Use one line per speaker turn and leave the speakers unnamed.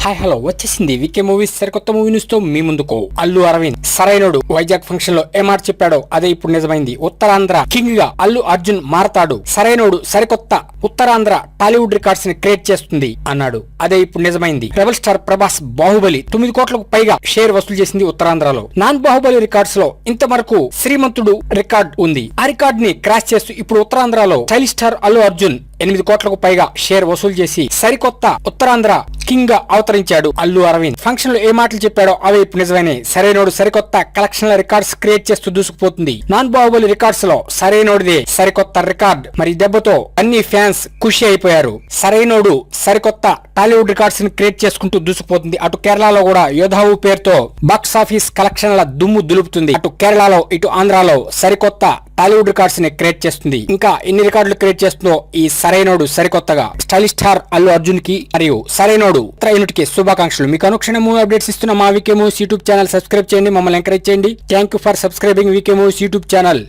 Hi hello వచ్చేసింది VK movies సరికొత్త movie news తో మీ ముందుకు. అల్లు అరవింద్ సరైనోడు వైజాగ్ ఫంక్షన్ లో ఏ మాట చెప్పాడో అదే ఇప్పుడు నిజమైంది. ఉత్తరాంధ్ర కింగ్ గా అల్లు అర్జున్ మారతాడు. సరైనోడు సరికొత్త ఉత్తరాంధ్ర టాలీవుడ్ రికార్డ్స్ ని క్రియేట్ చేస్తుంది అన్నాడు. అదే ఇప్పుడు నిజమైంది. రెబల్ స్టార్ ప్రభాస్ బాహుబలి 9 కోట్లకు పైగా షేర్ వసూలు చేసింది ఉత్తరాంధ్రలో. నాన్ బాహుబలి రికార్డ్స్ లో ఇంతవరకు శ్రీమంతుడు రికార్డ్ ఉంది. ఆ రికార్డ్ ని క్రాష్ చేస్తూ ఇప్పుడు ఉత్తరాంధ్రలో స్టైల్ స్టార్ అల్లు అర్జున్ 8 కోట్లకు పైగా షేర్ వసూలు చేసి సరికొత్త ఉత్తరాంధ్ర కింగ్ గా అవతరించాడు అల్లు అరవింద్. ఫంక్షన్ లో ఏ మాటలు చెప్పాడో అవే ఇప్పుడు నిజమైనవి. సరైనోడు సరికొత్త కలెక్షన్ల రికార్డ్స్ క్రియేట్ చేస్తూ దూసుకుపోతుంది. నాన్ బాహుబలి రికార్డ్స్ లో సరైనోడిదే సరికొత్త రికార్డ్. మరి దెబ్బతో అన్ని ఫ్యాన్స్ ఖుషి అయిపోయారు. సరైనోడు సరికొత్త టాలీవుడ్ రికార్డ్స్ ని క్రియేట్ చేసుకుంటూ దూసుకుపోతుంది. అటు కేరళలో కూడా యోధావు పేరుతో బాక్స్ ఆఫీస్ కలెక్షన్ల దుమ్ము దులుపుతుంది. అటు కేరళలో ఇటు ఆంధ్రాలో సరికొత్త టాలీవుడ్ రికార్డ్స్ ని క్రియేట్ చేస్తుంది. ఇంకా ఎన్ని రికార్డులు క్రియేట్ చేస్తుందో ఈ సరైనోడు సరికొత్తగా. స్టైల్ స్టార్ అల్లు అర్జున్ కి మరియు సరైనోడు యూనిట్ కి శుభాకాంక్షలు. మీకు అనుక్షణ మూవీ అప్డేట్స్ ఇస్తున్న మా VK movies YouTube channel subscribe చేయండి, మమ్మల్ని ఎంకరేజ్ చేయండి. Thank you for subscribing VK movies YouTube channel.